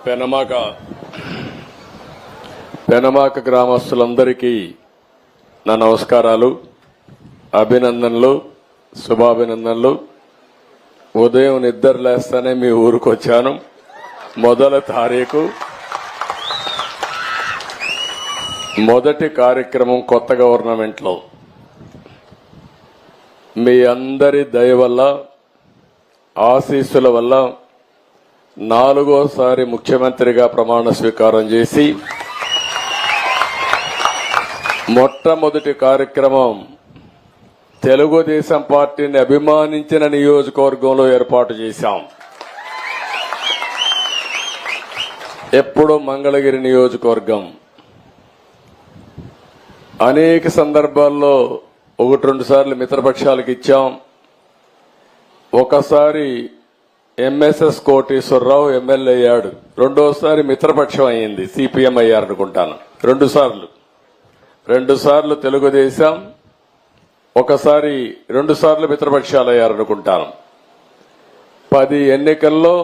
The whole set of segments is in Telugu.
పెనమాక గ్రామస్తులందరికీ నా నమస్కారాలు, అభినందనలు, శుభాభినందనలు. ఉదయం నిద్ర లేస్తానే మీ ఊరికి వచ్చాను. మొదటి తారీఖు మొదటి కార్యక్రమం కొత్త గవర్నమెంట్లో మీ అందరి దయ వల్ల, ఆశీస్సుల వల్ల 4వసారి ముఖ్యమంత్రిగా ప్రమాణ స్వీకారం చేసి మొట్టమొదటి కార్యక్రమం తెలుగుదేశం పార్టీని అభిమానించిన నియోజకవర్గంలో ఏర్పాటు చేశాం. ఎప్పుడు మంగళగిరి నియోజకవర్గం అనేక సందర్భాల్లో 1-2 సార్లు మిత్రపక్షాలకు ఇచ్చాం. ఒకసారి ఎంఎస్ఎస్ కోటేశ్వరరావు ఎమ్మెల్యే అయ్యాడు, 2వసారి మిత్రపక్షం అయింది, సిపిఎం అయ్యారనుకుంటాను. 2 సార్లు తెలుగుదేశం, 2 సార్లు మిత్రపక్షాలు అయ్యారనుకుంటాను. 10 ఎన్నికల్లో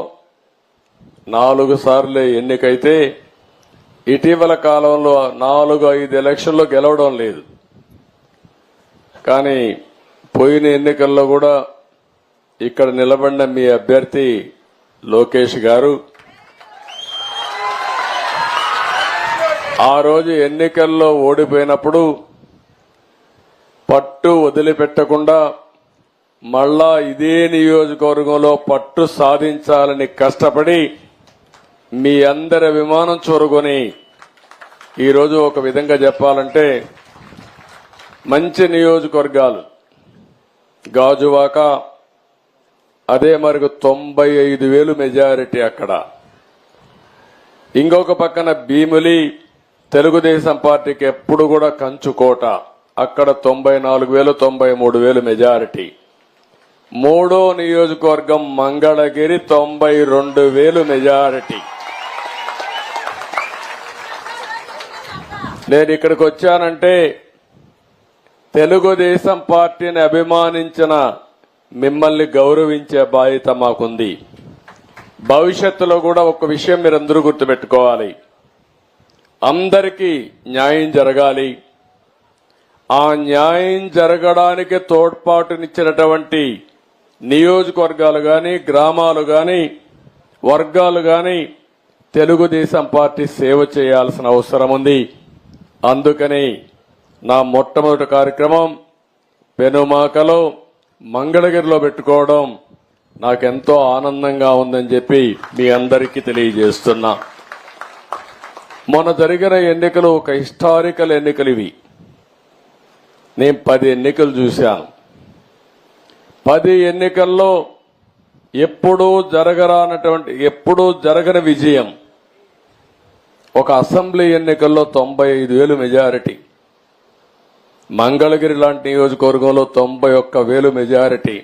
4 సార్లే ఎన్నికైతే ఇటీవల కాలంలో 4-5 ఎలక్షన్లో గెలవడం లేదు. కానీ పోయిన ఎన్నికల్లో కూడా ఇక్కడ నిలబడిన మీ అభ్యర్థి లోకేష్ గారు ఆ రోజు ఎన్నికల్లో ఓడిపోయినప్పుడు పట్టు వదిలిపెట్టకుండా మళ్ళా ఇదే నియోజకవర్గంలో పట్టు సాధించాలని కష్టపడి మీ అందరి అభిమానం చూరుకొని ఈరోజు ఒక విధంగా చెప్పాలంటే మంచి నియోజకవర్గాలు గాజువాక, అదే మరికి 95,000 మెజారిటీ అక్కడ. ఇంకొక పక్కన భీములి, తెలుగుదేశం పార్టీకి ఎప్పుడు కూడా కంచుకోట, అక్కడ 94,000 93,000 మెజారిటీ. 3వ నియోజకవర్గం మంగళగిరి 92,000 మెజారిటీ. నేను ఇక్కడికి వచ్చానంటే తెలుగుదేశం పార్టీని అభిమానించిన మిమ్మల్ని గౌరవించే బాధ్యత మాకుంది. భవిష్యత్తులో కూడా ఒక విషయం మీరందరూ గుర్తుపెట్టుకోవాలి, అందరికీ న్యాయం జరగాలి. ఆ న్యాయం జరగడానికి తోడ్పాటునిచ్చినటువంటి నియోజకవర్గాలు గాని, గ్రామాలు గాని, వర్గాలు గాని తెలుగుదేశం పార్టీ సేవ చేయాల్సిన అవసరం ఉంది. అందుకని నా మొట్టమొదటి కార్యక్రమం పెనుమాకలో, మంగళగిరిలో పెట్టుకోవడం నాకెంతో ఆనందంగా ఉందని చెప్పి మీ అందరికీ తెలియజేస్తున్నా. మొన్న జరిగిన ఎన్నికలు ఒక హిస్టారికల్ ఎన్నికలు ఇవి. నేను 10 ఎన్నికలు చూశాను. 10 ఎన్నికల్లో ఎప్పుడూ జరగని విజయం. ఒక అసెంబ్లీ ఎన్నికల్లో 95,000 మెజారిటీ, మంగళగిరి లాంటి నియోజకవర్గంలో 91,000 మెజారిటీ.